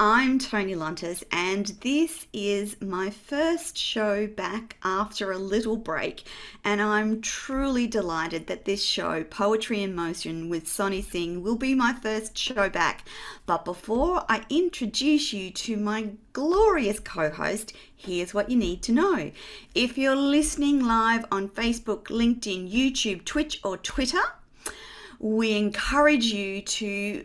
I'm Tony Lontis, and this is my first show back after a little break. And I'm truly delighted that this show, Poetry in Motion with Sonny Singh, will be my first show back. But before I introduce you to my glorious co host, here's what you need to know. If you're listening live on Facebook, LinkedIn, YouTube, Twitch, or Twitter, we encourage you to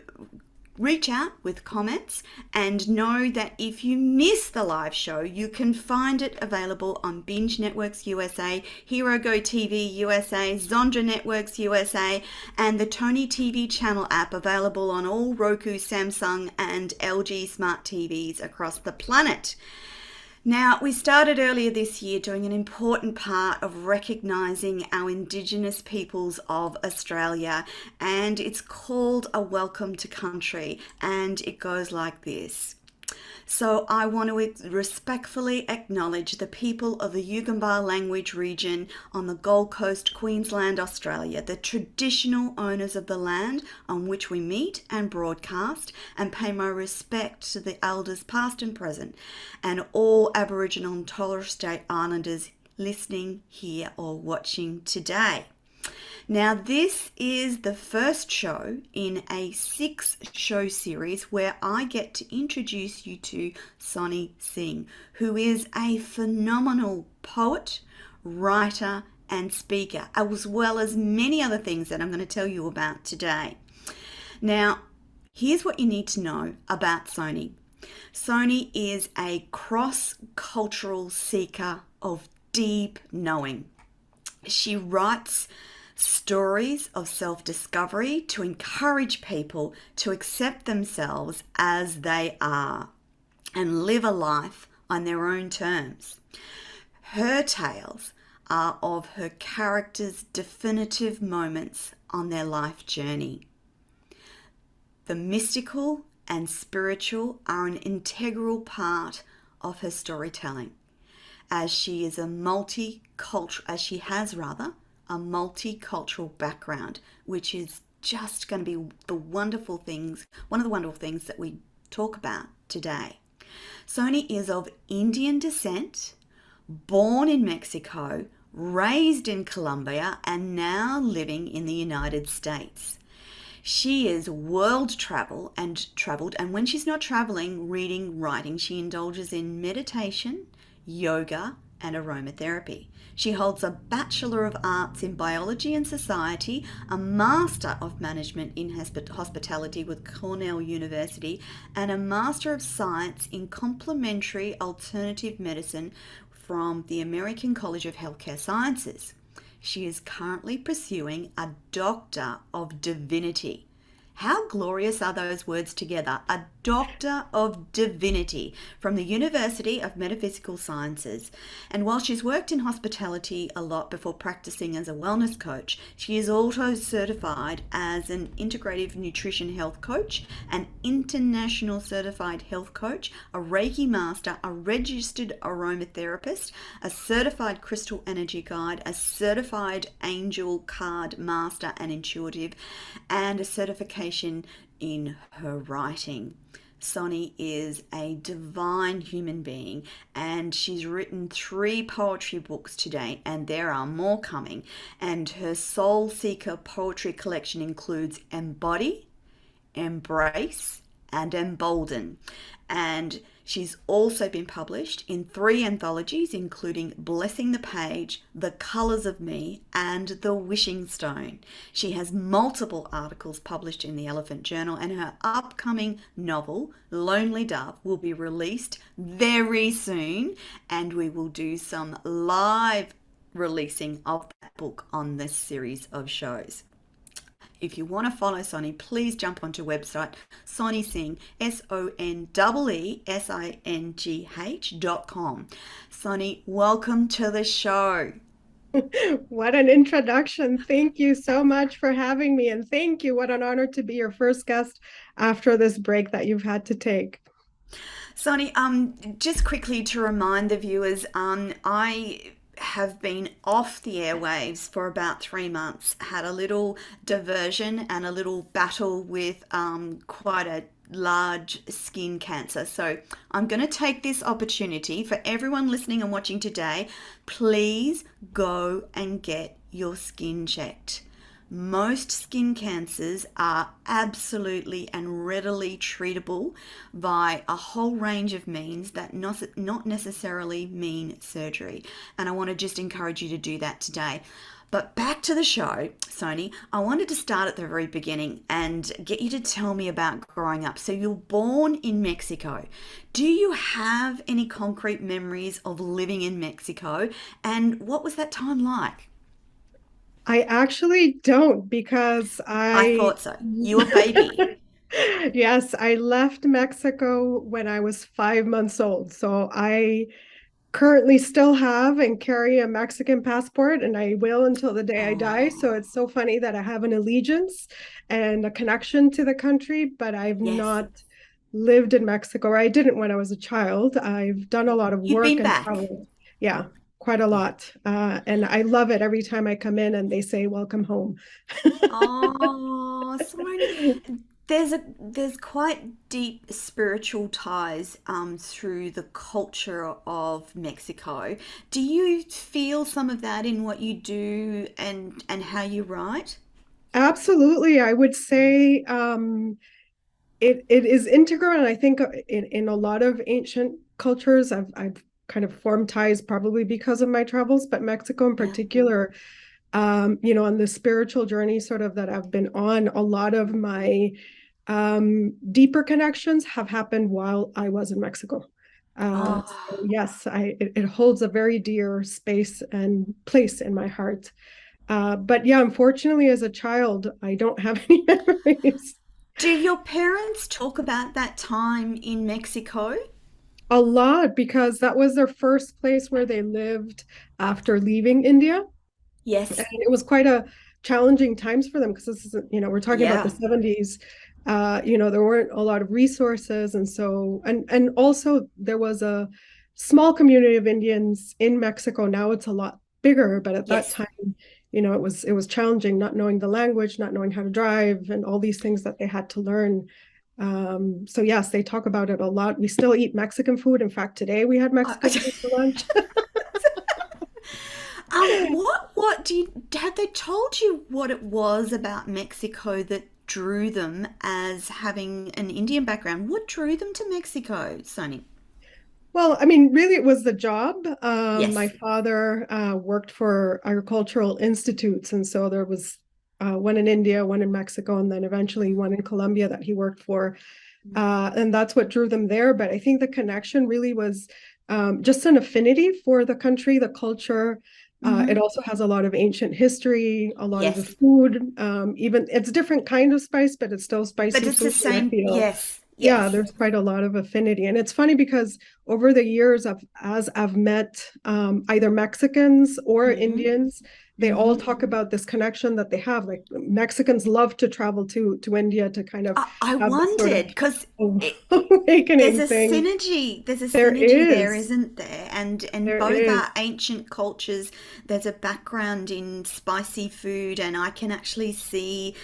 reach out with comments and know that if you miss the live show, you can find it available on Binge Networks USA, Hero Go TV USA, Zondra Networks USA, and the Tony TV channel app available on all Roku, Samsung, and LG smart TVs across the planet. Now, we started earlier this year doing an important part of recognising our Indigenous peoples of Australia, and it's called A Welcome to Country, and it goes like this. So I want to respectfully acknowledge the people of the Yugambeh language region on the Gold Coast, Queensland, Australia, the traditional owners of the land on which we meet and broadcast, and pay my respect to the elders past and present, and all Aboriginal and Torres Strait Islanders listening here or watching today. Now, this is the first show in a 6-show series where I get to introduce you to Sonny Singh, who is a phenomenal poet, writer, and speaker, as well as many other things that I'm going to tell you about today. Now, here's what you need to know about Sonny. Sonny is a cross-cultural seeker of deep knowing. She writes stories of self-discovery to encourage people to accept themselves as they are and live a life on their own terms. Her tales are of her characters' definitive moments on their life journey. The mystical and spiritual are an integral part of her storytelling, as she has a multicultural background, which is just going to be one of the wonderful things that we talk about today. Sonny is of Indian descent, born in Mexico, raised in Colombia, and now living in the United States. She is world traveled, and when she's not traveling, reading, writing, she indulges in meditation, yoga, and aromatherapy. She holds a Bachelor of Arts in Biology and Society, a Master of Management in Hospitality with Cornell University, and a Master of Science in Complementary Alternative Medicine from the American College of Healthcare Sciences. She is currently pursuing a Doctor of Divinity. How glorious are those words together? A Doctor of Divinity from the University of Metaphysical Sciences. And while she's worked in hospitality a lot before practicing as a wellness coach, she is also certified as an integrative nutrition health coach, an international certified health coach, a Reiki master, a registered aromatherapist, a certified crystal energy guide, a certified angel card master and intuitive, and a certification in her writing. Sonny is a divine human being, and she's written 3 poetry books to date, and there are more coming. And her Soul Seeker poetry collection includes Embody, Embrace, and Embolden. And she's also been published in 3 anthologies, including Blessing the Page, The Colours of Me, and The Wishing Stone. She has multiple articles published in the Elephant Journal, and her upcoming novel, Lonely Dove, will be released very soon, and we will do some live releasing of that book on this series of shows. If you want to follow Sonny, please jump onto website Sonny Singh, SONNEESINGH.com. Sonny, welcome to the show. What an introduction. Thank you so much for having me. And thank you. What an honor to be your first guest after this break that you've had to take. Sonny, just quickly to remind the viewers, I have been off the airwaves for about 3 months, had a little diversion and a little battle with quite a large skin cancer. So I'm going to take this opportunity for everyone listening and watching today. Please go and get your skin checked. Most skin cancers are absolutely and readily treatable by a whole range of means that not necessarily mean surgery. And I want to just encourage you to do that today. But back to the show, Sony, I wanted to start at the very beginning and get you to tell me about growing up. So you're born in Mexico. Do you have any concrete memories of living in Mexico? And what was that time like? I actually don't because I I, thought so. You were a baby. yes, I left Mexico when I was 5 months old. So I currently still have and carry a Mexican passport, and I will until the day I die. So Oh, it's so funny that I have an allegiance and a connection to the country, but I've yes. not lived in Mexico, or I didn't when I was a child. I've done a lot of You've work been and back. travel. Yeah, quite a Yeah. lot. And I love it every time I come in and they say, "Welcome home." Oh, Sony. There's quite deep spiritual ties through the culture of Mexico. Do you feel some of that in what you do and how you write? Absolutely. I would say it is integral, and I think in a lot of ancient cultures, I've kind of formed ties probably because of my travels, but Mexico in Yeah. particular, on the spiritual journey sort of that I've been on, a lot of my deeper connections have happened while I was in Mexico. So Oh. yes, it holds a very dear space and place in my heart. But yeah, unfortunately, as a child, I don't have any memories. Do your parents talk about that time in Mexico? A lot because that was their first place where they lived after leaving India. And Yes. it was quite a challenging times for them because this is, we're talking about the Yeah. 70s. There weren't a lot of resources. And so, and also there was a small community of Indians in Mexico. Now it's a lot bigger, but at that Yes. time, it was challenging not knowing the language, not knowing how to drive, and all these things that they had to learn. So yes, they talk about it a lot. We still eat Mexican food. In fact, today we had Uh, Mexican food for lunch. what do you have they told you what it was about Mexico that drew them as having an Indian background? What drew them to Mexico, Sonny? Well, I mean, really, it was the job. My Yes, father worked for agricultural institutes, and so there was one in India, one in Mexico, and then eventually one in Colombia that he worked for. And that's what drew them there. But I think the connection really was just an affinity for the country, the culture. It hmm, also has a lot of ancient history, a lot of the yes, food. Even it's a different kind of spice, but it's still but spicy it's the food. And I same. feel, Yes, yeah, yes. there's quite a lot of affinity. And it's funny because over the years, as I've met either Mexicans or Hmm, Indians, they all hmm. talk about this connection that they have. Like Mexicans love to travel to India to kind of I have this sort of wondered because there's awakening a thing. synergy. There's a There synergy there, is, isn't there? And there both is. are ancient cultures. There's a background in spicy food, and I can actually see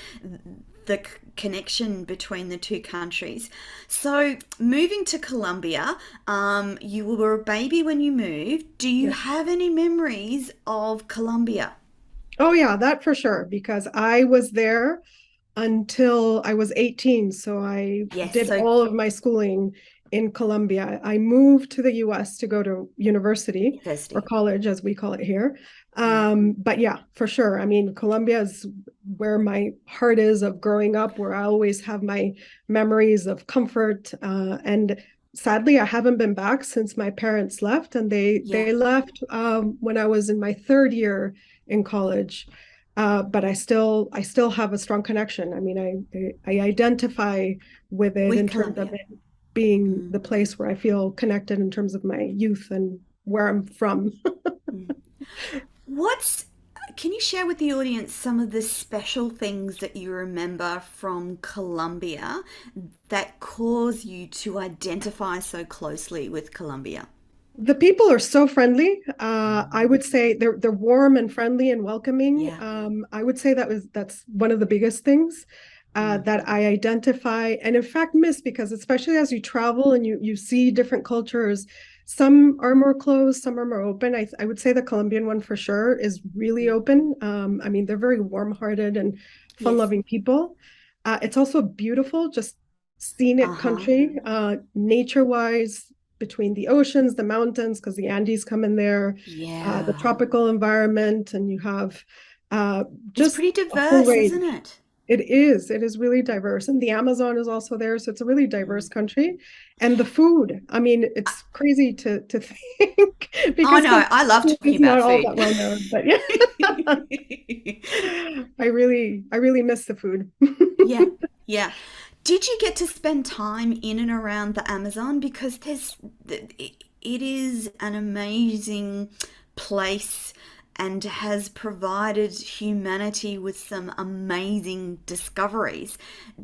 the connection between the two countries. So, moving to Colombia, you were a baby when you moved. Do you Yeah. have any memories of Colombia? Oh yeah, that for sure. Because I was there until I was 18. So I Yes, did so all of my schooling in Colombia. I moved to the US to go to university or university. college, as we call it here. Mm. But yeah, for sure. I mean, Colombia is where my heart is of growing up, where I always have my memories of comfort. And sadly, I haven't been back since my parents left, and they Yeah. they left when I was in my third year in college. But I still have a strong connection. I mean, I identify with it With in terms of Colombia. it being Mm, the place where I feel connected in terms of my youth and where I'm from. mm. What's Can you share with the audience some of the special things that you remember from Colombia that cause you to identify so closely with Colombia? The people are so friendly. I would say they're warm and friendly and welcoming. Yeah. I would say that's one of the biggest things. that I identify and in fact miss, because especially as you travel and you see different cultures, some are more closed, some are more open. I would say the Colombian one for sure is really Mm. open. I mean, they're very warm-hearted and Yes. fun-loving people. It's also beautiful, just scenic Uh-huh. country, nature-wise, between the oceans, the mountains, because the Andes come in there, the Yeah. tropical environment, and you have uh, It's just pretty a whole diverse, isn't range. it? It is really diverse. And the Amazon is also there. So it's a really diverse Mm. country. And the food, I mean, it's crazy to think Oh because no, I love food talking is about not all food. that well known. But yeah, I really miss the food. Yeah, yeah. Did you get to spend time in and around the Amazon? Because it is an amazing place and has provided humanity with some amazing discoveries.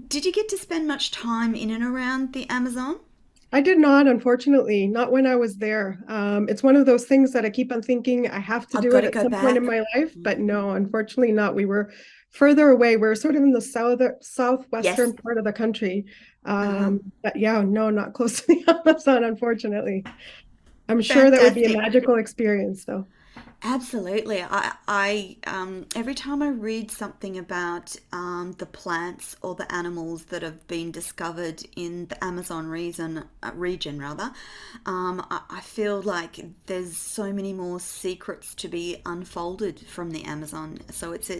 Did you get to spend much time in and around the Amazon? I did not, unfortunately, not when I was there. It's one of those things that I keep on thinking I have to I've do got it to at go some point in back. my life, but Mm. no, unfortunately not. We were further away. We're sort of in the Yes. southwestern part of the country. Uh-huh. But yeah, no, not close to the Amazon, unfortunately. I'm sure that would be a Fantastic. magical experience, though. Absolutely. Every time I read something about the plants or the animals that have been discovered in the Amazon region rather, I feel like there's so many more secrets to be unfolded from the Amazon. So it's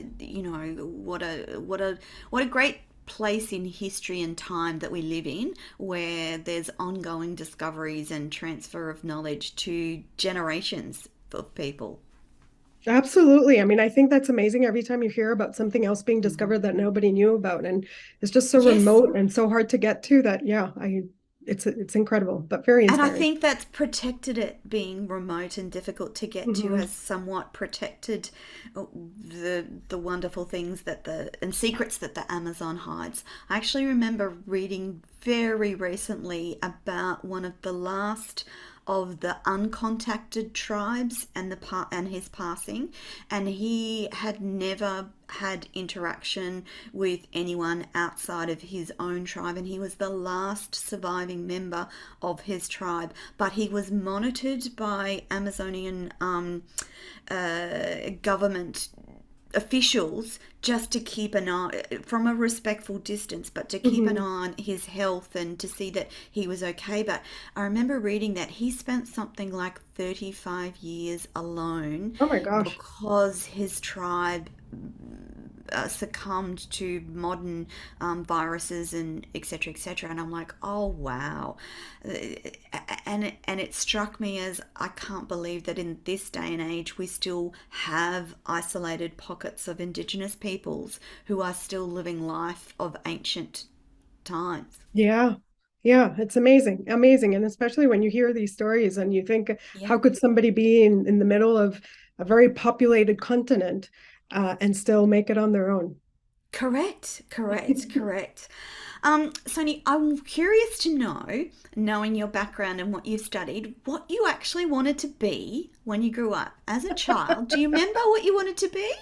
what a great place in history and time that we live in where there's ongoing discoveries and transfer of knowledge to generations of people. Absolutely. I mean, I think that's amazing every time you hear about something else being Mhm. discovered that nobody knew about. And it's just so Yes. remote and so hard to get to that, yeah, it's incredible, but very And I inspiring. think that's protected it being remote and difficult to get to Mhm. has somewhat protected the wonderful things that the and secrets that the Amazon hides. I actually remember reading very recently about one of the last of the uncontacted tribes and and his passing, and he had never had interaction with anyone outside of his own tribe, and he was the last surviving member of his tribe, but he was monitored by Amazonian government officials just to keep an eye from a respectful distance, but to keep an eye Mhm. on his health and to see that he was okay. But I remember reading that he spent something like 35 years alone Oh my gosh. because his tribe succumbed to modern viruses and etc etc, and I'm like, oh wow. And it struck me as I can't believe that in this day and age we still have isolated pockets of indigenous peoples who are still living life of ancient times. Yeah. Yeah, it's amazing. Amazing. And especially when you hear these stories and you think, Yeah. how could somebody be in the middle of a very populated continent and still make it on their own? Correct, correct, correct. Sony, I'm curious to know, knowing your background and what you studied, what you actually wanted to be when you grew up as a child. Do you remember what you wanted to be?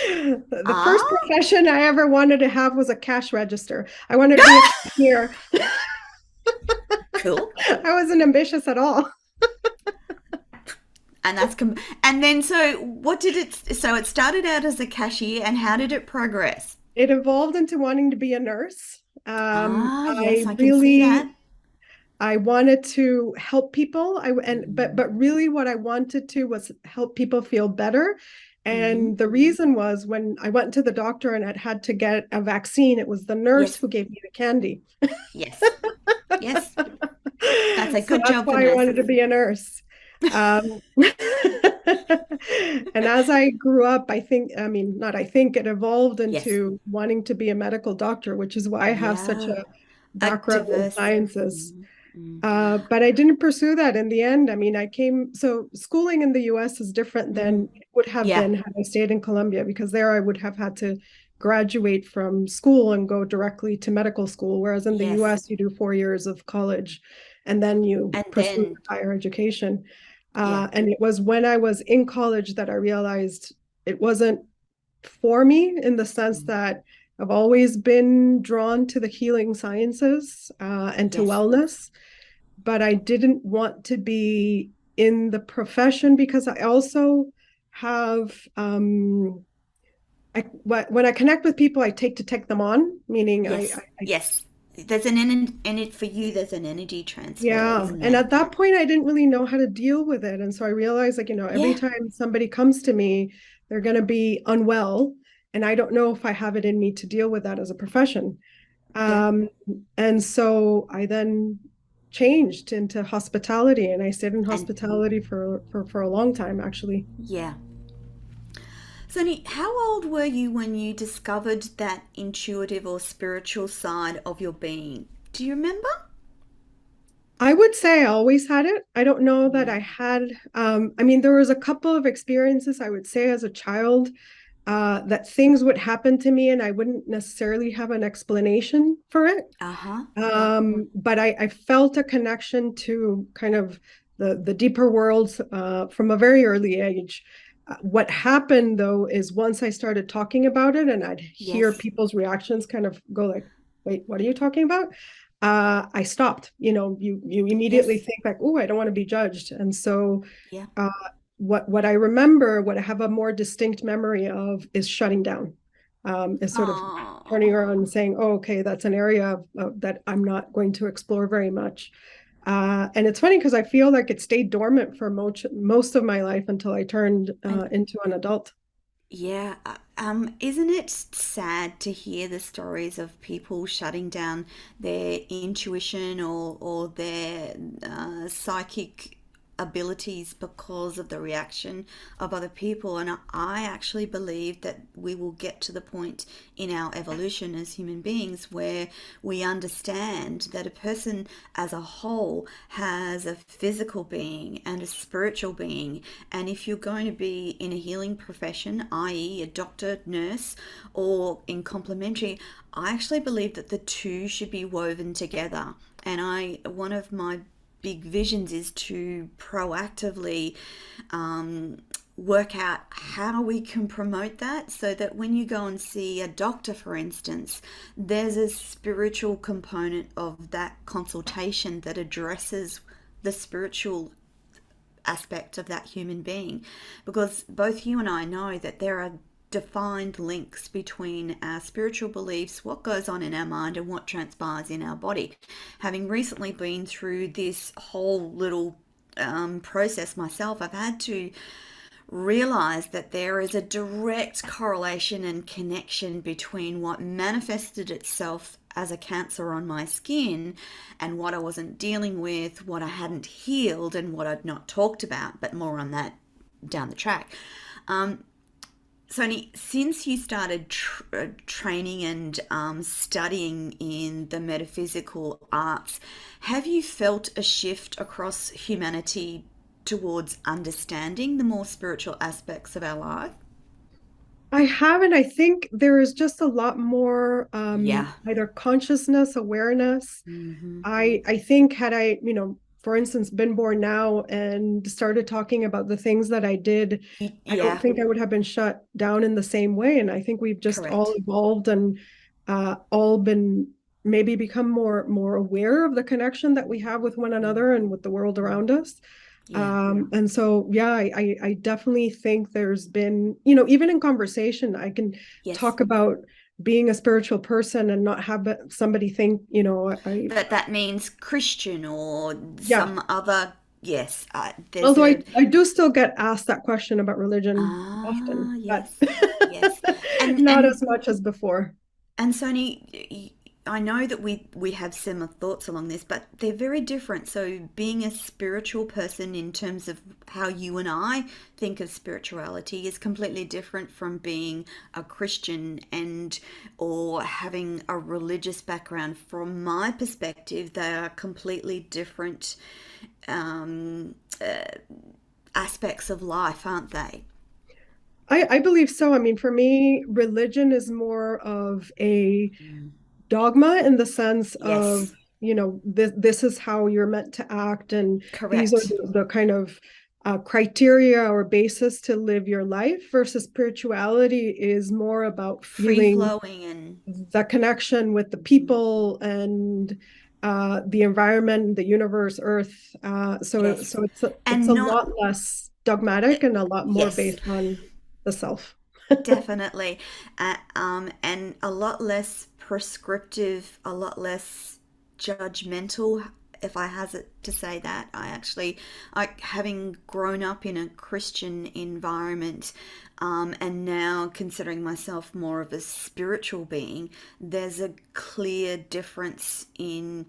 The first Ah, profession I ever wanted to have was a cash register. I wanted to be a cashier. cool. I wasn't ambitious at all. And and then so what did it so it started out as a cashier and how did it progress? It evolved into wanting to be a nurse. Ah, yes, I I can see that. really I wanted to help people. But really what I wanted to was help people feel better. Mm-hmm. And the reason was when I went to the doctor and I had to get a vaccine, it was the nurse Yes, who gave me the candy. yes, yes. That's a So good that's job for why I wanted to nurses. be a nurse. And as I grew up, I mean, not I think, it evolved Yes. into wanting to be a medical doctor, which is why I have such Yeah. a A background in diverse. sciences. Mm, mm. But I didn't pursue that in the end. I mean, so schooling in the US is different Mm. than it would have Yeah. been had I stayed in Columbia, because there I would have had to graduate from school and go directly to medical school. Whereas in the Yes. US, you do 4 years of college and then you And pursue then, higher education. yeah. And it was when I was in college that I realized it wasn't for me, in the sense Mm. that I've always been drawn to the healing sciences and to Yes. wellness, but I didn't want to be in the profession because I also have when I connect with people, I take them on, meaning Yes. I Yes. There's an it for you. There's an energy transfer, yeah. isn't And there? at that point, I didn't really know how to deal with it. And so I realized, like, every Yeah. time somebody comes to me, they're going to be unwell. And I don't know if I have it in me to deal with that as a profession. Yeah. Um, and so I then changed into hospitality, and I stayed in And hospitality for a long time, actually. yeah. Sonny, how old were you when you discovered that intuitive or spiritual side of your being? Do you remember? I would say I always had it. I don't know that Mm. I had, I mean, there was a couple of experiences I would say as a child that things would happen to me and I wouldn't necessarily have an explanation for it. Uh-huh. Yeah. But I felt a connection to kind of the deeper worlds from a very early age. What happened though is once I started talking about it and I'd hear Yes. people's reactions kind of go like, wait, what are you talking about? I stopped. You immediately Yes. think like, oh, I don't want to be judged. And so Yeah. uh, what I remember, what I have a more distinct memory of is shutting down, is sort of turning Oh. around and saying, oh, okay, that's an area that I'm not going to explore very much. And it's funny because I feel like it stayed dormant for most of my life until I turned And into an adult. yeah, isn't it sad to hear the stories of people shutting down their intuition or their psychic abilities because of the reaction of other people? And I actually believe that we will get to the point in our evolution as human beings where we understand that a person as a whole has a physical being and a spiritual being. And if you're going to be in a healing profession, i.e., a doctor, nurse, or in complementary, I actually believe that the two should be woven together. And one of my big visions is to proactively work out how we can promote that so that when you go and see a doctor, for instance, there's a spiritual component of that consultation that addresses the spiritual aspect of that human being, because both you and I know that there are defined links between our spiritual beliefs, what goes on in our mind, and what transpires in our body. Having recently been through this whole little process myself, I've had to realize that there is a direct correlation and connection between what manifested itself as a cancer on my skin and what I wasn't dealing with, what I hadn't healed, and what I'd not talked about, but more on that down the track. Sony, since you started training and studying in the metaphysical arts, have you felt a shift across humanity towards understanding the more spiritual aspects of our life? I haven't. I think there is just a lot more Yeah. either consciousness, awareness. Hmm. I think had I, for instance, been born now and started talking about the things that I did, I don't Yeah, think I would have been shut down in the same way. And I think we've just all correct. evolved and all been maybe become more aware of the connection that we have with one Mm, another and with the world mm. around us. Yeah. And so, yeah, I definitely think there's been, even in conversation, I can Yes. talk about being a spiritual person and not have somebody think, That that means Christian or yeah. some other. Yes. There's Although a. I do still get asked that question about religion often, Ah, but yes. Yes. And not as and much as before. And Sony, I know that we have similar thoughts along this, but they're very different. So, being a spiritual person in terms of how you and I think of spirituality is completely different from being a Christian and or having a religious background. From my perspective, they are completely different um, aspects of life, aren't they? I believe so. I mean, for me, religion is more of a Mm. dogma in the sense of, Yes, this is how you're meant to act, and these are correct. the kind of criteria or basis to live your life, versus spirituality is more about Free feeling flowing and the connection with the people and the environment, the universe, Earth. So yes, it's and a not lot less dogmatic and a lot more yes. based on the self. Definitely. And a lot less prescriptive, a lot less judgmental, if I hazard to say that. Having grown up in a Christian environment, and now considering myself more of a spiritual being, there's a clear difference in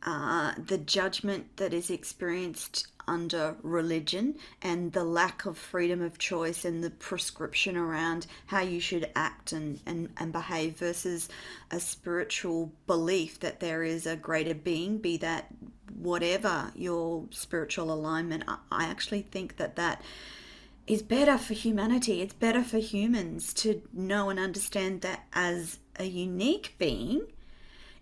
the judgment that is experienced under religion and the lack of freedom of choice and the prescription around how you should act and behave versus a spiritual belief that there is a greater being, be that whatever your spiritual alignment. I actually think that that is better for humanity. It's better for humans to know and understand that as a unique being,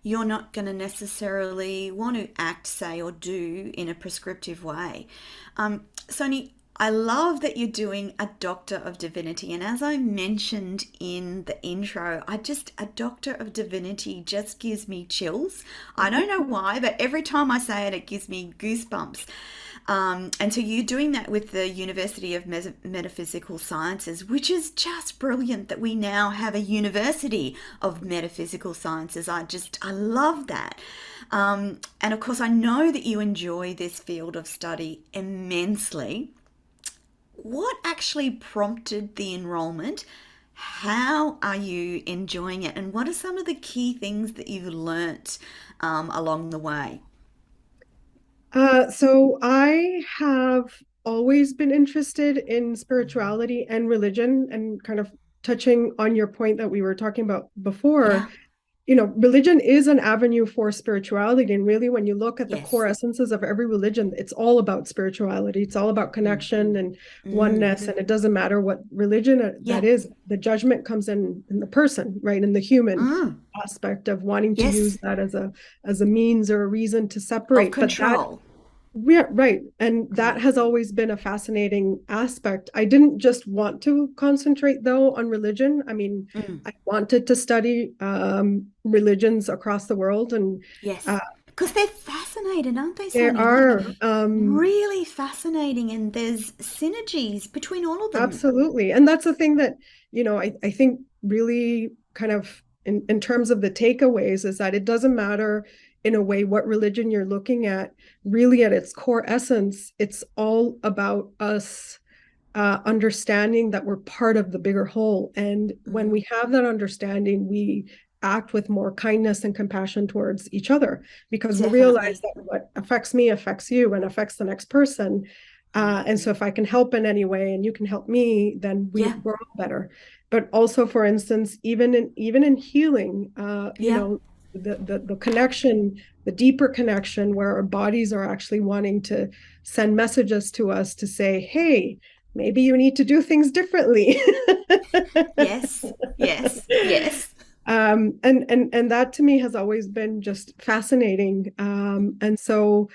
you're not going to necessarily want to act, say, or do in a prescriptive way. Sony, I love that you're doing a Doctor of Divinity. And as I mentioned in the intro, a Doctor of Divinity just gives me chills. I don't know why, but every time I say it, it gives me goosebumps. And so you're doing that with the University of Metaphysical Sciences, which is just brilliant that we now have a University of Metaphysical Sciences. I love that. And of course, I know that you enjoy this field of study immensely. What actually prompted the enrollment? How are you enjoying it? And what are some of the key things that you've learnt along the way? So I have always been interested in spirituality and religion, and kind of touching on your point that we were talking about before, Yeah. religion is an avenue for spirituality. And really, when you look at the core Yes. essences of every religion, it's all about spirituality. It's all about Mm. connection and Mm. oneness. And it doesn't matter what religion that Yeah. is, the judgment comes in the person, right? In the human Mm. aspect of wanting to use Yes. that as a means or a reason to Of separate. But that control. yeah, right. And that Mm. has always been a fascinating aspect. I didn't just want to concentrate, though, on religion. I mean, Mm. I wanted to study religions across the world, and Yes. uh, Because they're fascinating, aren't they, there Sonny? Like, are really fascinating, and there's synergies between all of them. absolutely. And that's the thing that, I think really kind of in terms of the takeaways is that it doesn't matter in a way what religion you're looking at. Really, at its core essence, it's all about us understanding that we're part of the bigger whole. And when Mm. we have that understanding, we act with more kindness and compassion towards each other, because we realize Definitely. that what affects me affects you and affects the next person. Mm. And so if I can help in any way and you can help me, then Yeah. we're all better. But also, for instance, even in healing, Yeah. the connection, the deeper connection where our bodies are actually wanting to send messages to us to say, hey, maybe you need to do things differently. Yes. Yes. Yes. And that to me has always been just fascinating. And so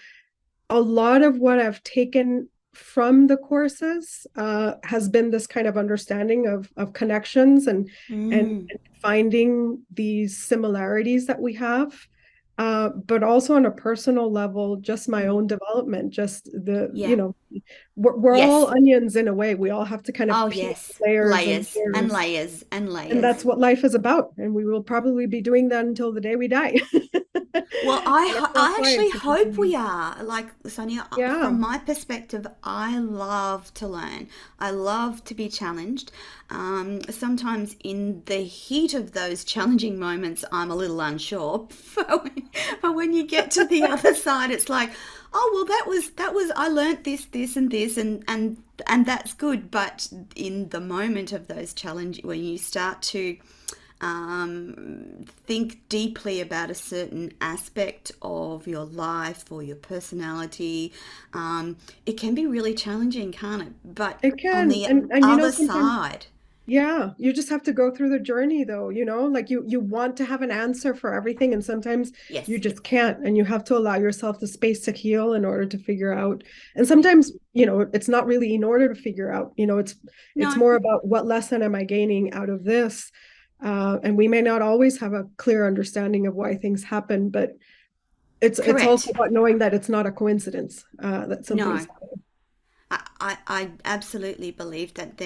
a lot of what I've taken from the courses has been this kind of understanding of connections Mm. and finding these similarities that we have, but also on a personal level, just my Mm. own development, just Yeah. we're all Yes. onions in a way. We all have to kind Oh, of peel yes. layers and Layers and layers, layers and and that's layers. what life is about. And we will probably be doing that until the day we die. Well, And of course, I life actually to hope continue. we are. Like, Sonia, Yeah, from my perspective, I love to learn. I love to be challenged. Sometimes in the heat of those challenging moments, I'm a little unsure. But when you get to the other side, it's like, oh, well, I learnt this, and this, and that's good. But in the moment of those challenge, when you start to think deeply about a certain aspect of your life or your personality, it can be really challenging, can't it? But it on can. the And other sometimes side, Yeah, you just have to go through the journey though, like you want to have an answer for everything and sometimes you Yes. just can't and you have to allow yourself the space to heal in order to figure out. And Yeah. sometimes, it's not really in order to figure out, it's No. more about what lesson am I gaining out of this? And we may not always have a clear understanding of why things happen, but it's also Correct. about knowing that it's not a coincidence that something's No. happening. I absolutely believe that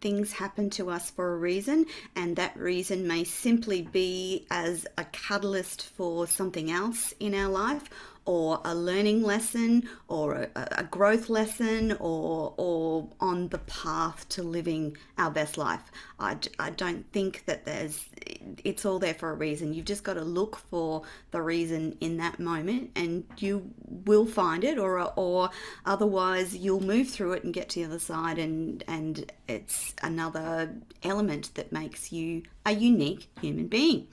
things happen to us for a reason, and that reason may simply be as a catalyst for something else in our life, or a learning lesson, or a growth lesson, or on the path to living our best life. I don't think that it's all there for a reason. You've just got to look for the reason in that moment, and you will find it, or otherwise you'll move through it and get to the other side, and it's another element that makes you a unique human being.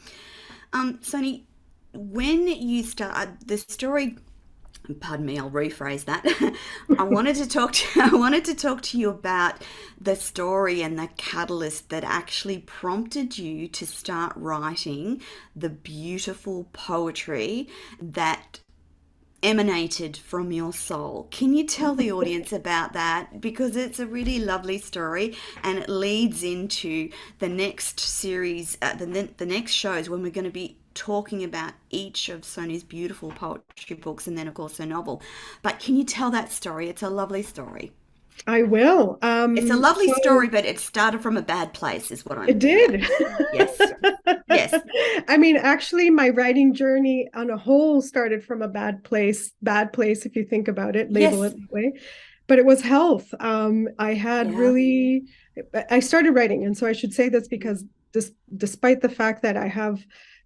Sonny, when you start the story, pardon me, I'll rephrase that. I wanted to talk to you about the story and the catalyst that actually prompted you to start writing the beautiful poetry that emanated from your soul. Can you tell the audience about that? Because it's a really lovely story and it leads into the next series, the next shows when we're going to be talking about each of Sonia's beautiful poetry books and then, of course, her novel. But can you tell that story? It's a lovely story. I will. It's a lovely So story, but it started from a bad place, is what it I'm. Yeah. did. Yes. Yes. I mean, actually, my writing journey on a whole started from a bad place, if you think about it, label it Yes. that way. But it was health. Yeah. I started writing. And so I should say this because despite the fact that I have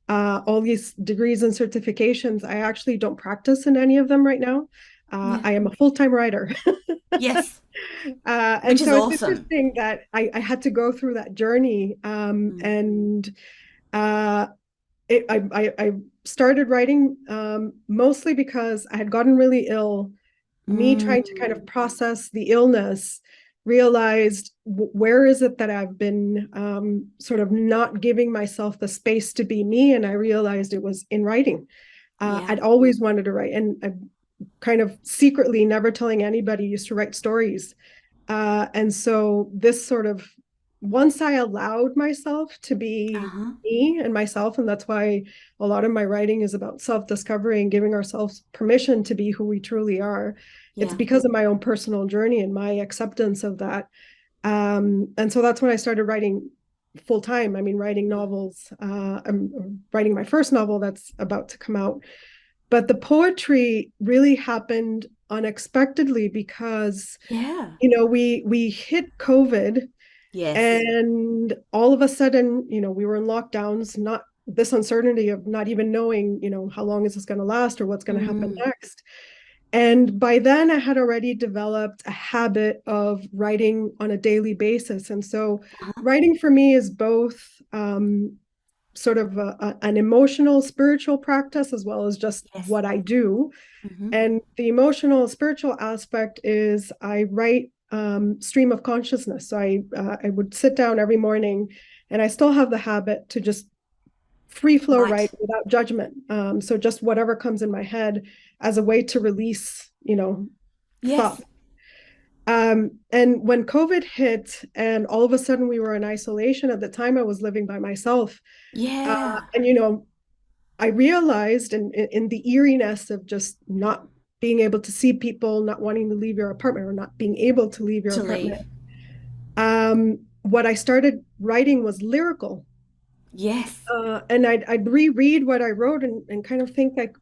all these degrees and certifications, I actually don't practice in any of them right now. Yeah. I am a full-time writer. Yes. And Which is so it's awesome. interesting that I had to go through that journey. Mm. And uh, I started writing mostly because I had gotten really ill. Me Mm. trying to kind of process the illness, realized where is it that I've been sort of not giving myself the space to be me. And I realized it was in writing. Yeah. I'd always wanted to write, and I kind of secretly, never telling anybody, used to write stories. And so this sort of, once I allowed myself to be Uh-huh. me and myself, and that's why a lot of my writing is about self-discovery and giving ourselves permission to be who we truly are. It's Yeah. because of my own personal journey and my acceptance of that. And so that's when I started writing full time. I mean, writing novels. I'm writing my first novel that's about to come out. But the poetry really happened unexpectedly because Yeah. we hit COVID, Yes. and all of a sudden, we were in lockdowns, not this uncertainty of not even knowing, how long is this going to last or what's going to happen Mm. next. And by then I had already developed a habit of writing on a daily basis. And so Uh-huh. writing for me is both sort of an emotional, spiritual practice, as well as just Yes. what I do. Mm-hmm. And the emotional, spiritual aspect is I write stream of consciousness. So I would sit down every morning, and I still have the habit to just free flow Right. write without judgment. So just whatever comes in my head as a way to release, thought. Yes. And when COVID hit, and all of a sudden we were in isolation, at the time I was living by myself. Yeah. And I realized in the eeriness of just not being able to see people, not wanting to leave your apartment, or not being able to leave your To apartment. leave. What I started writing was lyrical. Yes. And I'd reread what I wrote, and kind of think like,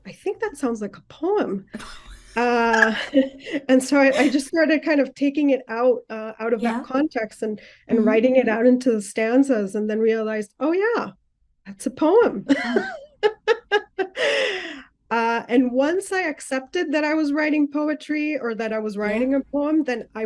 I think that sounds like a poem. Uh, and so I just started kind of taking it out of that Yeah. context, and Mm-hmm. writing it out into the stanzas, and then realized, oh yeah, that's a poem. Oh. And once I accepted that I was writing poetry, or that I was Yeah. writing a poem, then Mm-hmm.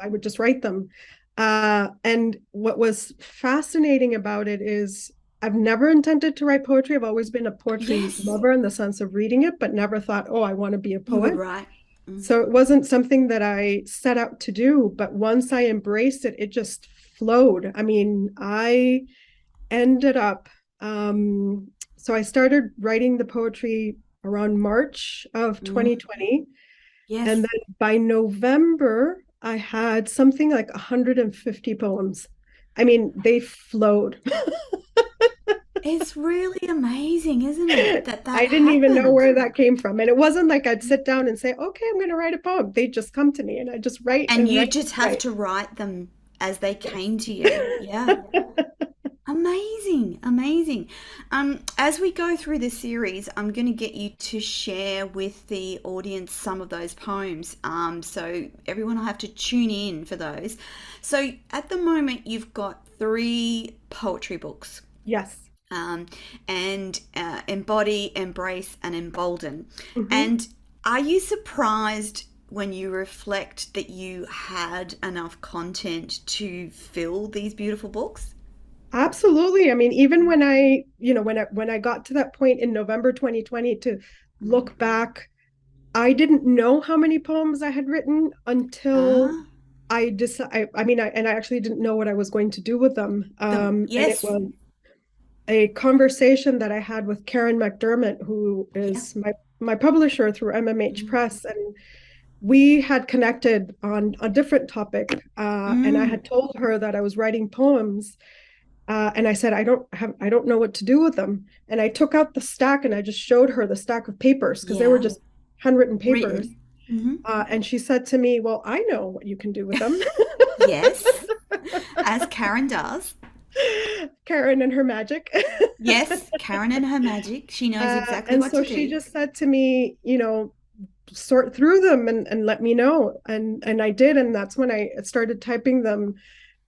I would just write them. And what was fascinating about it is I've never intended to write poetry. I've always been a poetry Yes. lover in the sense of reading it, but never thought, oh, I want to be a You would poet. write. Mm. So it wasn't something that I set out to do, but once I embraced it, it just flowed. I mean, I ended up, so I started writing the poetry around March of Mm, 2020. And yes. then by November, I had something like 150 poems. I mean, they flowed. It's really amazing, isn't it, that that I didn't even know happened? where that came from. And it wasn't like I'd sit down and say, okay, I'm going to write a poem. They just come to me and I just write And and you write just and have write. to write them as they Yes. came to you. Yeah. Amazing, amazing. As we go through the series, I'm going to get you to share with the audience some of those poems. So everyone will have to tune in for those. So at the moment, you've got three poetry books, Yes. um, and Embody, Embrace, and Embolden. Mhm. And are you surprised when you reflect that you had enough content to fill these beautiful books? Absolutely. I mean, even when when I got to that point in November 2020 to Mm. look back, I didn't know how many poems I had written until Ah, I actually didn't know what I was going to do with them. And it yes, was a conversation that I had with Karen McDermott, who yeah. is my publisher through MMH Mm. Press, and we had connected on a different topic. And I Mm. had told her that I was writing poems, and I said I don't know what to do with them. And I took out the stack and I just showed her the stack of papers because they were Yeah, just handwritten papers. written. Hmm. And she said to me, "Well, I know what you can do with them." Yes, as Karen does. Karen and her magic. Yes, Karen and her magic. She knows exactly And what so to she do. just said to me, sort through them and let me know. And I did, and that's when I started typing them.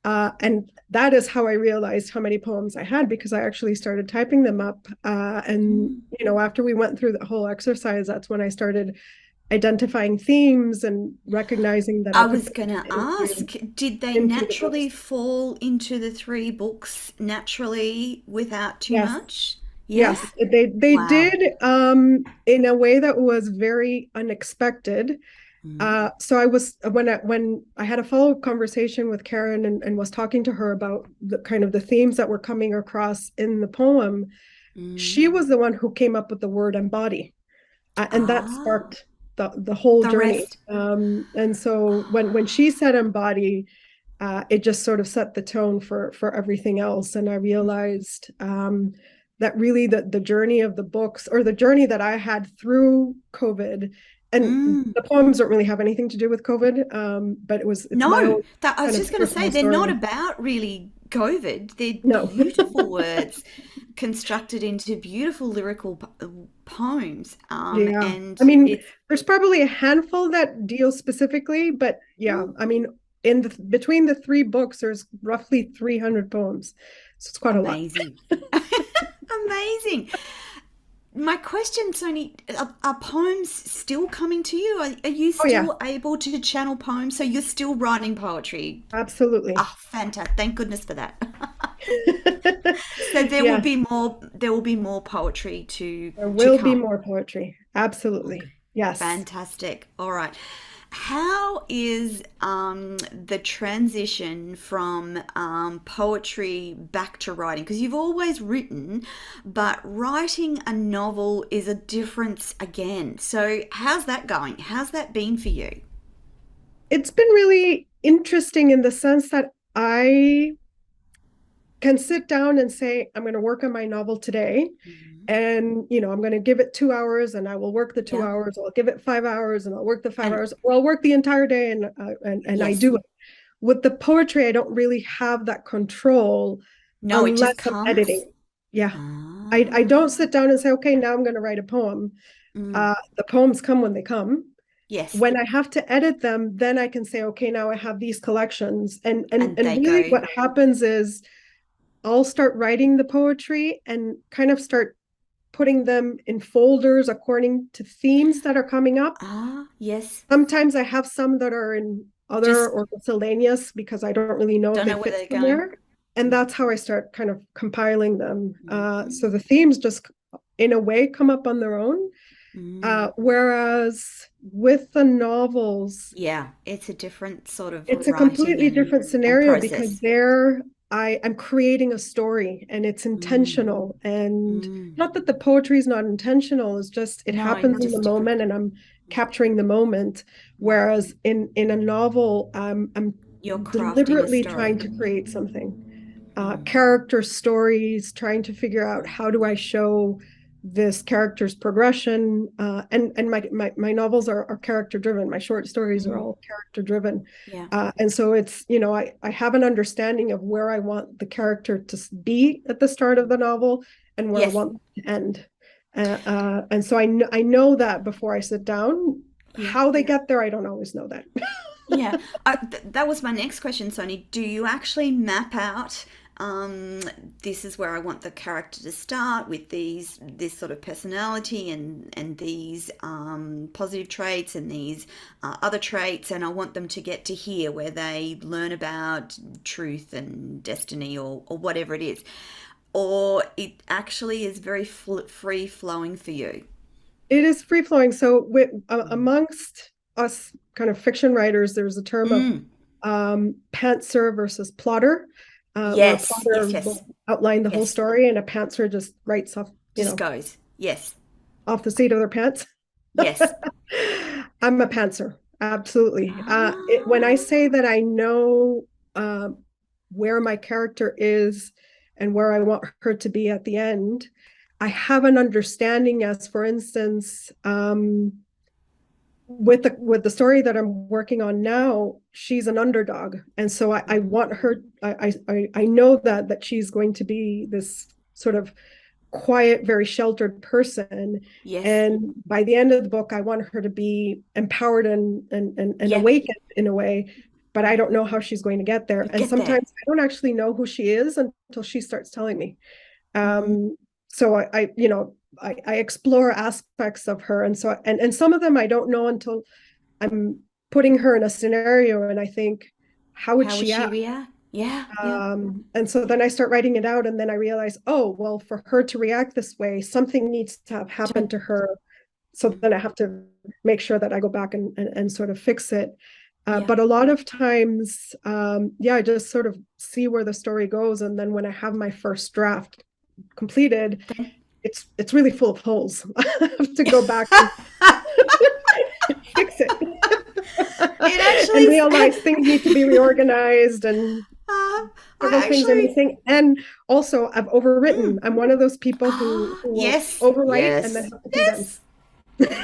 And that is how I realized how many poems I had because I actually started typing them up. And Mm. after we went through the whole exercise, that's when I started identifying themes and recognizing that I I could was put going to them ask, did they into the naturally books. fall into the three books naturally without too Yes. much? Yeah? Yes, they Wow. did in a way that was very unexpected. Mm. So I was when I had a follow-up conversation with Karen and was talking to her about the kind of the themes that were coming across in the poem, Mm. she was the one who came up with the word embody, and that Ah, sparked the whole the journey. rest. And so when she said embody, it just sort of set the tone for everything else. And I realized that really the journey of the books or the journey that I had through COVID, and Mm. the poems don't really have anything to do with COVID, but it's my No, own that I was kind of just going to say personal they're not story. about really COVID. They're No. beautiful words constructed into beautiful lyrical poems. Yeah. I And mean, it's there's probably a handful that deal specifically, but yeah, mm, I mean, in the between the three books, there's roughly 300 poems. So it's quite a lot. amazing. Amazing. My question, Sony, are poems still coming to you? Are you Oh yeah, still able to channel poems? So you're still writing poetry? absolutely. Ah, fantastic. Thank goodness for that. So Yeah, there will be more poetry there to will be come. more poetry. Absolutely. Okay. Yes. Fantastic. All right. How is the transition from poetry back to writing? Because you've always written, but writing a novel is a difference again. So, how's that going? How's that been for you? It's been really interesting in the sense that I can sit down and say, I'm going to work on my novel today. Mhm. And, I'm going to give it 2 hours and I will work the two Yeah. hours. I'll give it 5 hours and I'll work the five And hours, or I'll work the entire day and I yes. do it. With the poetry, I don't really have that control No, it unless just I'm comes. editing. Yeah. I Ah. don't sit down and say, okay, now I'm going to write a poem. Mm. The poems come when they come. Yes. When I have to edit them, then I can say, okay, now I have these collections. And And they really go, what happens is I'll start writing the poetry and kind of start putting them in folders according to themes that are coming up. ah, yes. Sometimes I have some that are in other Just or miscellaneous because I don't really know if don't they know where fit they're going. somewhere. And Mm. that's how I start kind of compiling them. So Mhm. the themes just, in a way, come up on their own. Mm. Whereas with the novels, Yeah, it's a different sort of it's a writing completely different and scenario because process. there I'm creating a story and it's Mm. intentional. And Mm. not that the poetry is not intentional, it's just it No, happens in the just different. moment and I'm capturing the moment. Whereas in a novel, I'm You're crafting a deliberately story. trying to create something. Mm. Character stories, trying to figure out how do I show this character's progression. And my novels are character driven. My short stories are Mm. all character driven. Yeah. And so it's, I have an understanding of where I want the character to be at the start of the novel and where I Yes. want them to end. And so I know that before I sit down. Yeah. How they get there, I don't always know that. Yeah, that was my next question, Sony. Do you actually map out? Um, this is where I want the character to start with this sort of personality and these positive traits and these other traits, and I want them to get to here where they learn about truth and destiny or whatever it is, or it actually is very free flowing for you. It is free flowing. So amongst us kind of fiction writers, there's a term of Mm. pantser versus plotter, where a Yes, yes, plotter yes, will outline the whole yes. story and a pantser just writes off, Just goes. Yes, off the seat of their pants. yes. I'm a pantser, absolutely. When I Ah, say that I know uh, where my character is and where I want her to be at the end, I have an understanding as, for instance, with the story that I'm working on now, she's an underdog, and so I want her. I know that she's going to be this sort of quiet, very sheltered person, yes. and by the end of the book, I want her to be empowered and Yeah. awakened in a way. But I don't know how she's going to get there, You and get there. sometimes I don't actually know who she is until she starts telling me. Mm. So I explore aspects of her, and so and some of them I don't know until I'm putting her in a scenario, and I think, how would How would she she act? react? Yeah, yeah. And so then I start writing it out, and then I realize, oh, well, for her to react this way, something needs to have happened to her. So then I have to make sure that I go back and sort of fix it. Yeah. But a lot of times, yeah, I just sort of see where the story goes, and then when I have my first draft completed, Then it's really full of holes. I have to go back and fix it it and actually realize things need to be reorganized and several I things are actually missing. And also, I've overwritten. mm. I'm one of those people who will Yes, overwrite and then yes, have to condense. yes.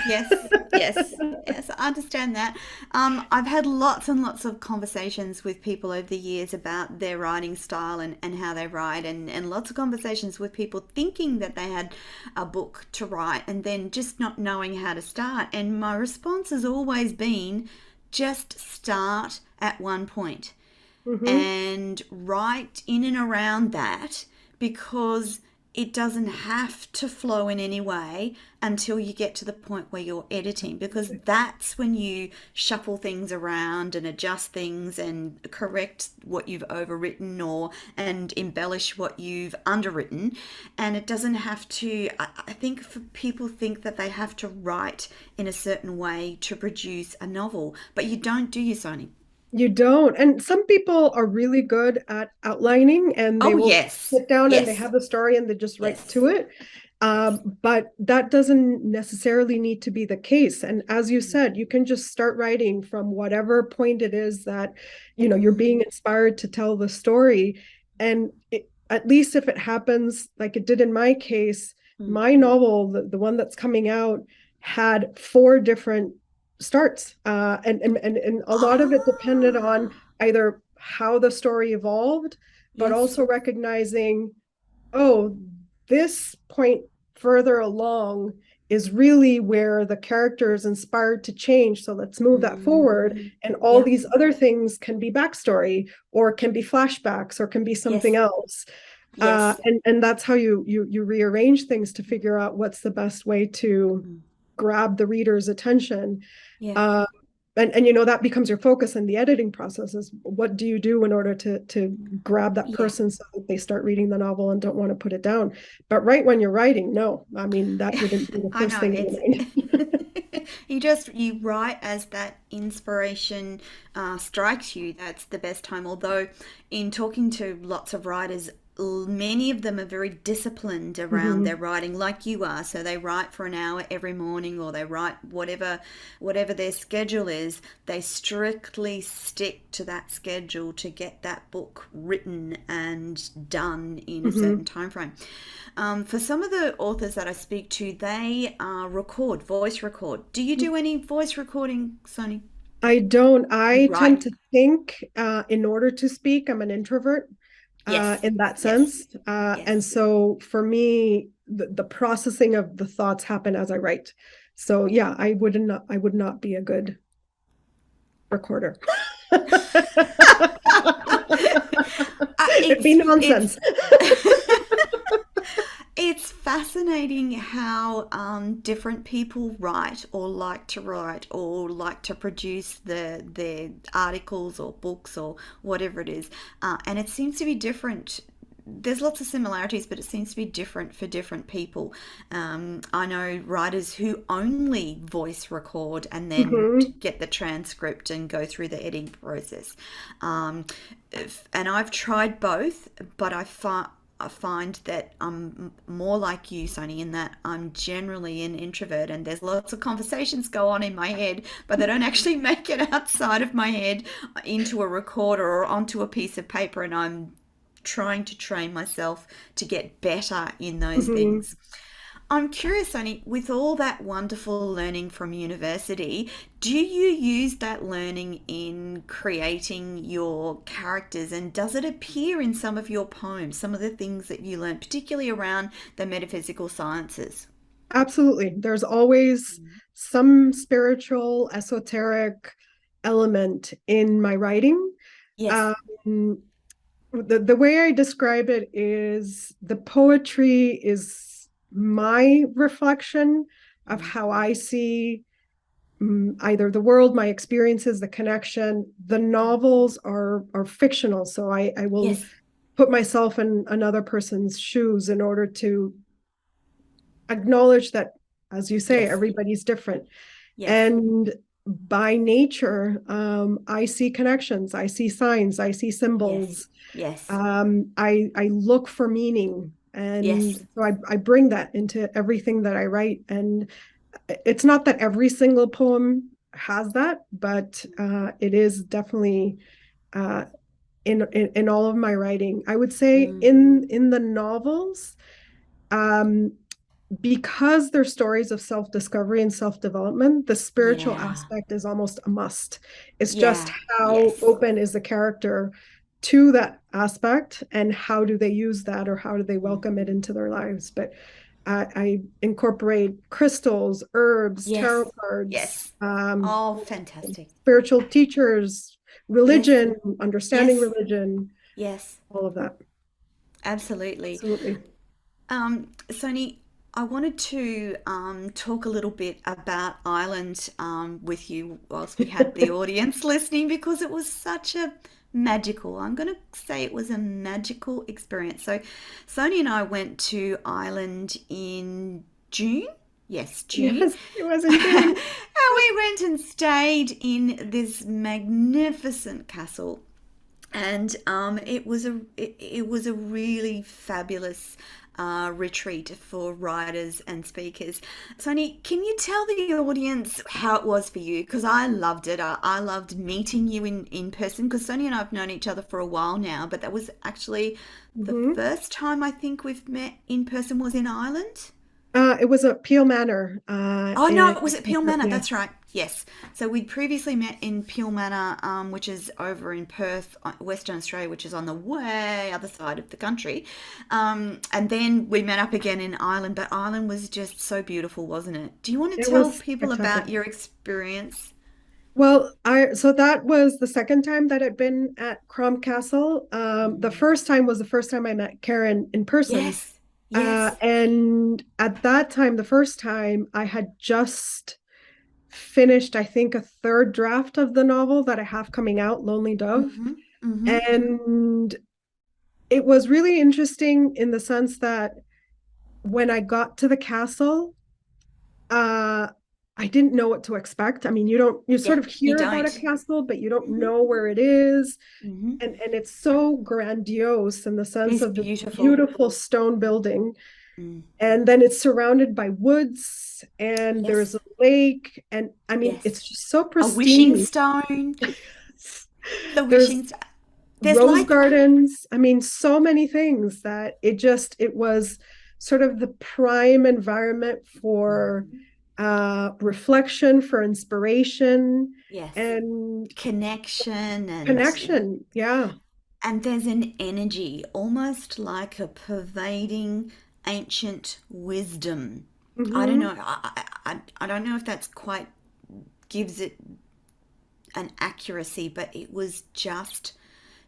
Yes, yes, yes, I understand that. I've had lots and lots of conversations with people over the years about their writing style and how they write, and lots of conversations with people thinking that they had a book to write and then just not knowing how to start. And my response has always been just start at one point Mm-hmm. and write in and around that, because it doesn't have to flow in any way until you get to the point where you're editing, because that's when you shuffle things around and adjust things and correct what you've overwritten or and embellish what you've underwritten. And it doesn't have to, I think for people think that they have to write in a certain way to produce a novel, but you don't, do you, Sony? You don't. And some people are really good at outlining and they Oh will yes, sit down and they yes, have the story and they just write yes. to it. But that doesn't necessarily need to be the case. And as you said, you can just start writing from whatever point it is that, you're Mm, being inspired to tell the story. And at least if it happens like it did in my case, mm. my novel, the one that's coming out, had four different starts. And a lot of it depended on Ah, either how the story evolved, but yes. also recognizing, oh, this point further along is really where the character is inspired to change. So let's move that forward. Mm, And all yeah. these other things can be backstory or can be flashbacks or can be something Yes. else. Yes. And that's how you rearrange things to figure out what's the best way to Mm, grab the reader's attention. yeah. Uh, and that becomes your focus in the editing process is what do you do in order to grab that Yeah, person so that they start reading the novel and don't want to put it down. But right when you're writing, no, I mean that wouldn't be the I first know thing in it's your mind. you write as that inspiration strikes you. That's the best time. Although, in talking to lots of writers, many of them are very disciplined around their Mhm. writing, like you are. So they write for an hour every morning, or they write whatever their schedule is. They strictly stick to that schedule to get that book written and done in a certain Mhm. time frame. For some of the authors that I speak to, they voice record. Do you do any voice recording, Sonny? I don't. You I tend write? to think in order to speak. I'm an introvert Yes, in that yes, sense. And yes. so for me, the processing of the thoughts happen as I write. So yeah, I would not be a good recorder. It'd be It's nonsense. it's fascinating how different people write or like to write or like to produce their articles or books or whatever it is, and it seems to be different. There's lots of similarities, but it seems to be different for different people. I know writers who only voice record and then Mhm. get the transcript and go through the editing process. Um, and I've tried both, but I find that I'm more like you, Sonny, in that I'm generally an introvert and there's lots of conversations go on in my head, but they don't actually make it outside of my head into a recorder or onto a piece of paper. And I'm trying to train myself to get better in those Mhm. things. I'm curious, Sonny, with all that wonderful learning from university, do you use that learning in creating your characters and does it appear in some of your poems, some of the things that you learn, particularly around the metaphysical sciences? Absolutely. There's always some spiritual, esoteric element in my writing. Yes, Um, the way I describe it is the poetry is my reflection of how I see either the world, my experiences, the connection. The novels are fictional, so I will yes, put myself in another person's shoes in order to acknowledge that, as you say, yes, everybody's different. yes, And by nature, I see connections, I see signs, I see yes, symbols. yes, I look for meaning, and yes. so I bring that into everything that I write. And it's not that every single poem has that, but it is definitely uh, in all of my writing. I would say Mm, in the novels, um, because they're stories of self-discovery and self-development, the spiritual yeah, aspect is almost a must. It's just yeah, how yes. open is the character to that aspect and how do they use that or how do they welcome it into their lives. But I incorporate crystals, herbs, tarot Yes, cards, yes. Oh, fantastic. spiritual teachers, Yes, religion, understanding yes, religion, yes, all of that. absolutely. Absolutely. Sony, I wanted to talk a little bit about Ireland with you whilst we had the audience listening because it was such a I'm going to say it was a magical experience. So, Sony and I went to Ireland in June. Yes, June. Yes, it was in And June. we went and stayed in this magnificent castle and it was a really fabulous retreat for writers and speakers. Sonny, can you tell the audience how it was for you? Because I loved it. I loved meeting you in person. Because Sonny and I have known each other for a while now, but that was actually the Mhm. first time I think we've met in person was in Ireland. It was at Peel Manor, Oh no, and it was at Peel Manor. yeah, That's right. Yes. So we'd previously met in Peel Manor, which is over in Perth, Western Australia, which is on the way other side of the country. And then we met up again in Ireland. But Ireland was just so beautiful, wasn't it? Do you want to it tell was people about spectacular. your experience? Well, I so that was the second time that I'd been at Crom Castle. The Mm. first time was the first time I met Karen in person, Yes. Yes. and at that time, the first time, I had just finished, I think, a third draft of the novel that I have coming out, Lonely Dove. Mm-hmm. Mm-hmm. And it was really interesting in the sense that when I got to the castle, uh, I didn't know what to expect. I mean, you Yeah, sort of you hear about a don't. castle, but you don't Mm-hmm. know where it is. Mm-hmm. And it's so grandiose in the sense It's of this beautiful. beautiful stone building. Mm. And then it's surrounded by woods and there's a Yes. lake. And I mean, Yes. it's just so A wishing pristine. stone. The There's wishing stone. There's rose like, gardens. I mean, so many things that it was sort of the prime environment for reflection, for inspiration, yes, and connection connection. Yeah. and there's an energy, almost like a pervading ancient wisdom. I don't Hmm. know. I don't know if that's quite gives it an accuracy, but it was just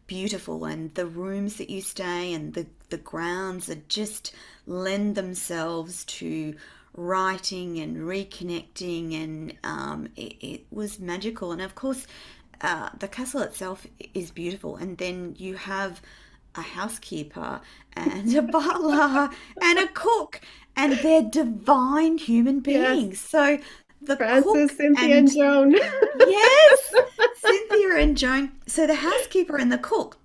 beautiful. And the rooms that you stay and the grounds are just lend themselves to writing and reconnecting, and it was magical. And of course, the castle itself is beautiful, and then you have a housekeeper and a butler and a cook, and they're divine human Yes. beings. So the Frances, cook Cynthia, and and Joan. yes, Cynthia and Joan. So the housekeeper and the cook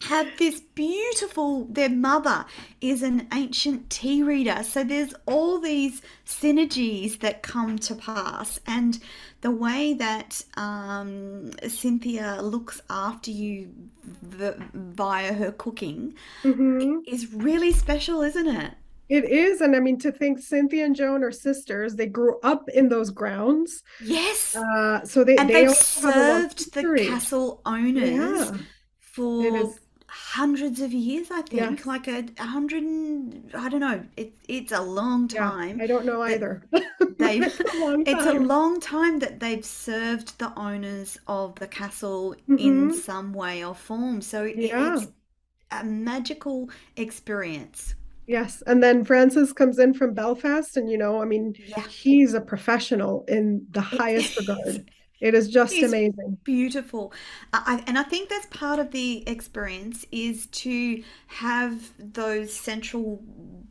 have this beautiful, their mother is an ancient tea reader. So there's all these synergies that come to pass. And the way that Cynthia looks after you via her cooking Hmm. is really special, isn't it? It is. And I mean, to think Cynthia and Joan are sisters, they grew up in those grounds. Yes. So they, And they they've also have a long served the history. castle owners Yeah, it for is. hundreds of years, I think, Yes. like a hundred and I don't know. It's a long Yeah. time I don't know that either. they've. It's a long It's a time. long time that they've served the owners of the castle in Hmm. some way or form. So Yeah. it's a magical experience. Yes. And then Francis comes in from Belfast, and I mean, Yeah, he's a professional in the it highest is. regard. It is just He's amazing. beautiful. And I think that's part of the experience is to have those central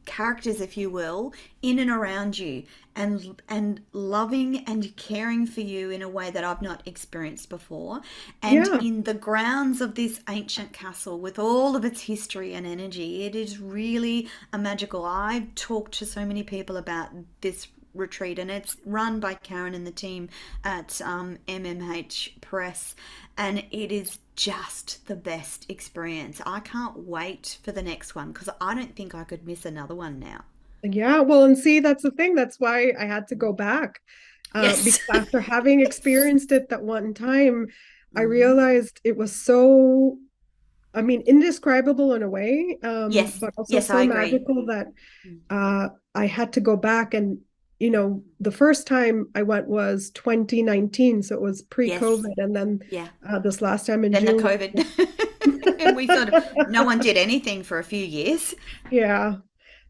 characters, if you will, in and around you and loving and caring for you in a way that I've not experienced before. And Yeah. in the grounds of this ancient castle with all of its history and energy, it is really a magical. I've talked to so many people about this retreat, and it's run by Karen and the team at MMH Press, and it is just the best experience. I can't wait for the next one because I don't think I could miss another one now. Yeah. Well, and see, that's the thing. That's why I had to go back. Because Yes. after having Yes. experienced it that one time, I Hmm. realized it was so, I mean, indescribable in a way, Yes. but also Yes, I so agree. magical that I had to go back. And, the first time I went was 2019. So it was Yes. pre-COVID. And then Yeah. this last time in Then the June. COVID. And we sort of, no one did anything for a few years. Yeah.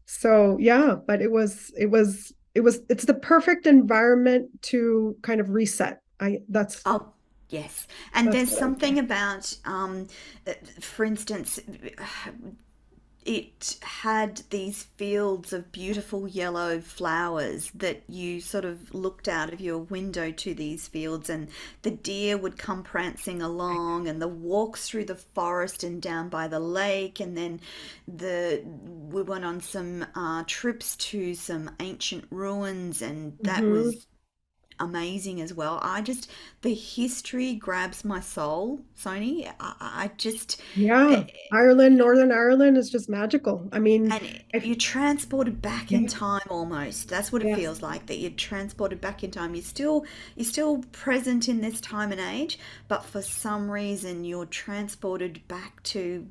So yeah, but it's the perfect environment to kind of reset. Oh, yes. And That's there's what I something say. about, for instance, it had these fields of beautiful yellow flowers that you sort of looked out of your window to these fields, and the deer would come prancing along, and the walks through the forest and down by the lake, and then the we went on some trips to some ancient ruins, and that Hmm. was amazing as well. The history grabs my soul, Sony. I just, Yeah. eh, Ireland, Northern Ireland is just magical. I mean, and if you're transported back in yeah, time almost. That's what it yes. feels like, that you're transported back in time. You're still present in this time and age, but for some reason you're transported back to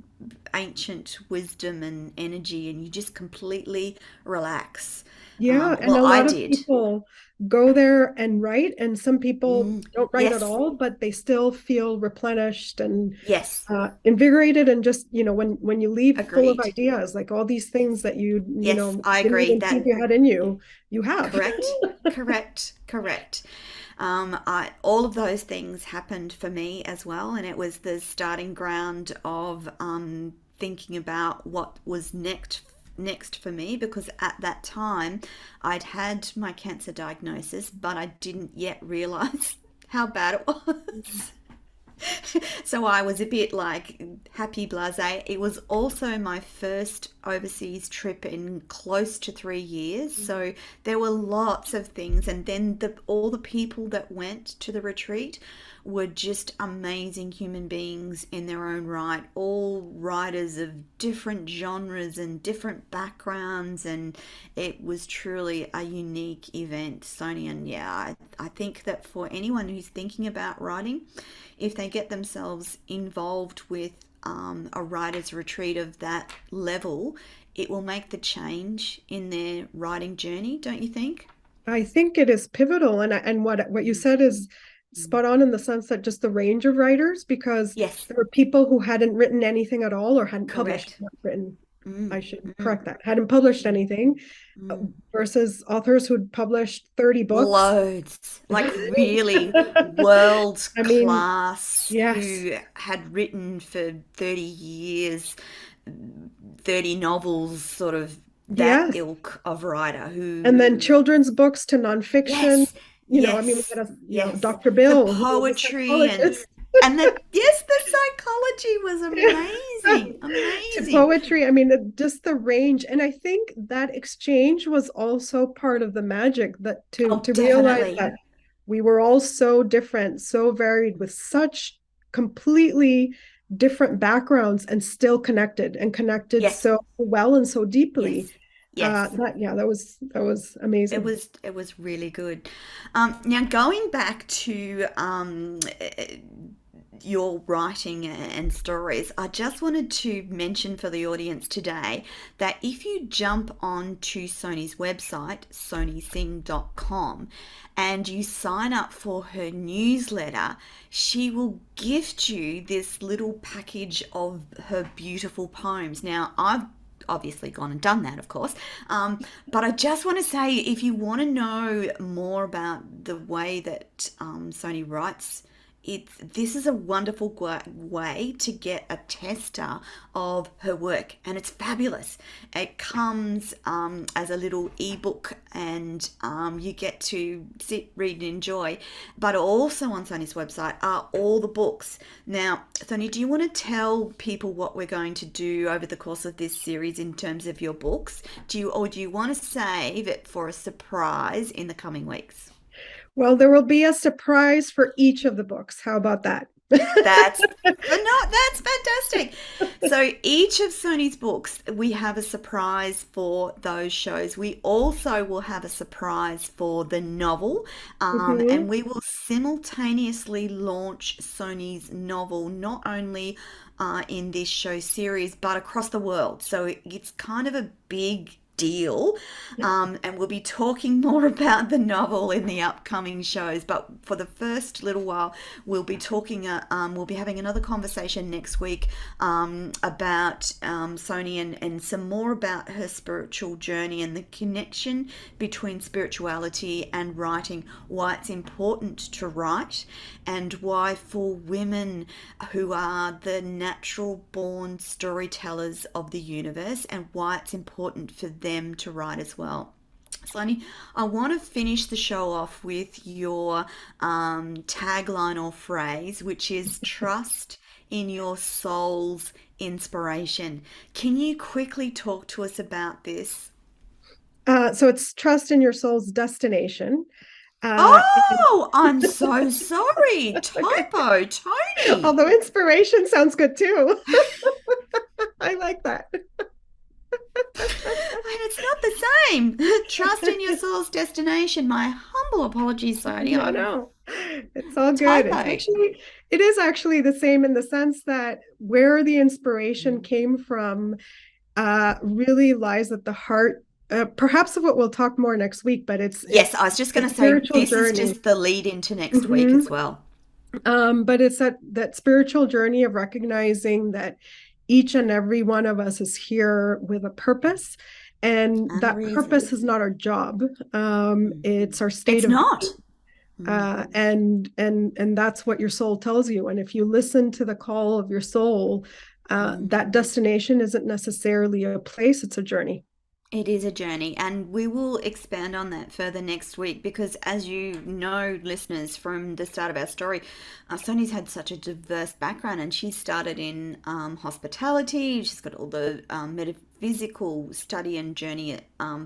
ancient wisdom and energy, and you just completely relax. Yeah, and Well, a I lot of did. people go there and write, and some people Mm, don't write at yes, all, but they still feel replenished and yes, invigorated, and just, when you leave full of agreed. ideas, like all these things that Yes, I didn't agree even think that you had in you, you have. correct, correct, correct. All of those things happened for me as well, and it was the starting ground of thinking about what was next for me, because at that time I'd had my cancer diagnosis, but I didn't yet realize how bad it was. So I was a bit like happy blasé. It was also my first overseas trip in close to 3 years. So there were lots of things. And then all the people that went to the retreat were just amazing human beings in their own right, all writers of different genres and different backgrounds. And it was truly a unique event, Sonia. And yeah, I think that for anyone who's thinking about writing, if they get themselves involved with a writer's retreat of that level, it will make the change in their writing journey, don't you think? I think it is pivotal, and what you said is spot on in the sense that just the range of writers, because Yes, there were people who hadn't written anything at all or hadn't published, correct. not written. Mm, I should mm, correct that. Hadn't published mm, anything mm. versus authors who'd published 30 books. Loads, like really world I mean, class, yes, who had written for 30 years, 30 novels, sort of that yes. ilk of writer And then who, children's books to nonfiction. yes, I mean, we yes, got yes. Dr. The Bill, who was a poetry psychologist. and the yes, the psychology was amazing, To amazing. poetry. I mean, just the range. And I think that exchange was also part of the magic, that Oh, to realize definitely. that we were all so different, so varied, with such completely different backgrounds, and still connected Yes, so well and so deeply. yes, yes. That was It amazing. was it was really good. Now going back to your writing and stories, I just wanted to mention for the audience today that if you jump on to Sony's website, sonysing.com, and you sign up for her newsletter, she will gift you this little package of her beautiful poems. Now, I've obviously gone and done that, of course. But I just want to say, if you want to know more about the way that Sony writes, this is a wonderful way to get a tester of her work, and it's fabulous. It comes as a little ebook, and you get to sit, read, and enjoy. But also on Sony's website are all the books. Now, Sony, do you want to tell people what we're going to do over the course of this series in terms of your books? Do you want to save it for a surprise in the coming weeks? Well, there will be a surprise for each of the books. How about that? That's no, that's fantastic. So each of Sony's books, we have a surprise for those shows. We also will have a surprise for the novel, and Mhm. we will simultaneously launch Sony's novel not only in this show series but across the world. So it's kind of a big deal. And we'll be talking more about the novel in the upcoming shows. But for the first little while, we'll be having another conversation next week about Sony, and some more about her spiritual journey and the connection between spirituality and writing, why it's important to write, and why for women who are the natural born storytellers of the universe, and why it's important for them to write as well. Slaney, I want to finish the show off with your tagline or phrase, which is trust in your soul's inspiration. Can you quickly talk to us about this? So it's trust in your soul's destination. Uh, Oh, I'm so sorry. okay. Typo, Tony. Although inspiration sounds good too. I like that. And it's not the same. Trust in your soul's destination. My humble apologies, Sony. No, I'm no, it's all good. typo. It is actually the same in the sense that where the inspiration came from really lies at the heart, perhaps of what we'll talk more next week, but Yes, it's I was just the going to say spiritual this is journey. just the lead into next week Hmm. as well. But it's that spiritual journey of recognizing that each and every one of us is here with a purpose, and And a that reason. purpose is not our job. It's our state It's of being. not. And that's what your soul tells you. And if you listen to the call of your soul, that Mhm. destination isn't necessarily a place, it's a journey. It is a journey, and we will expand on that further next week because, as you know, listeners, from the start of our story, Sonia's had such a diverse background, and she started in hospitality. She's got all the metaphysical study and journey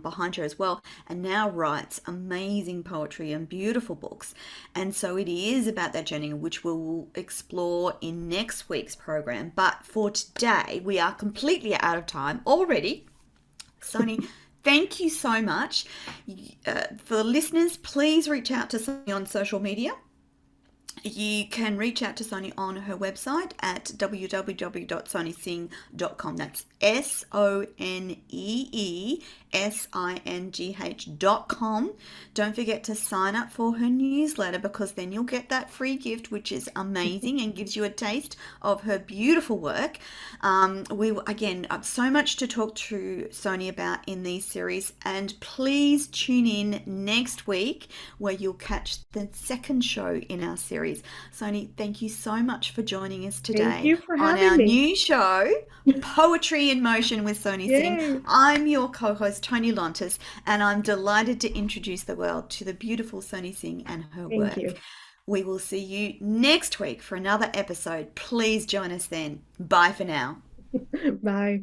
behind her as well, and now writes amazing poetry and beautiful books. And so it is about that journey, which we'll explore in next week's program. But for today, we are completely out of time already. Sony, thank you so much. For the listeners, please reach out to Sony on social media. You can reach out to Sony on her website at www.sonysing.com. That's SONEESINGH.com. Don't forget to sign up for her newsletter because then you'll get that free gift, which is amazing and gives you a taste of her beautiful work. Again, so much to talk to Sony about in these series, and please tune in next week where you'll catch the second show in our series. Sony, thank you so much for joining us Thank today you for on having our me. new show, Poetry in Motion with Sony Singh. Yay. I'm your co-host, Tony Lontis, and I'm delighted to introduce the world to the beautiful Sony Singh and her Thank work. you. We will see you next week for another episode. Please join us then. Bye for now. Bye.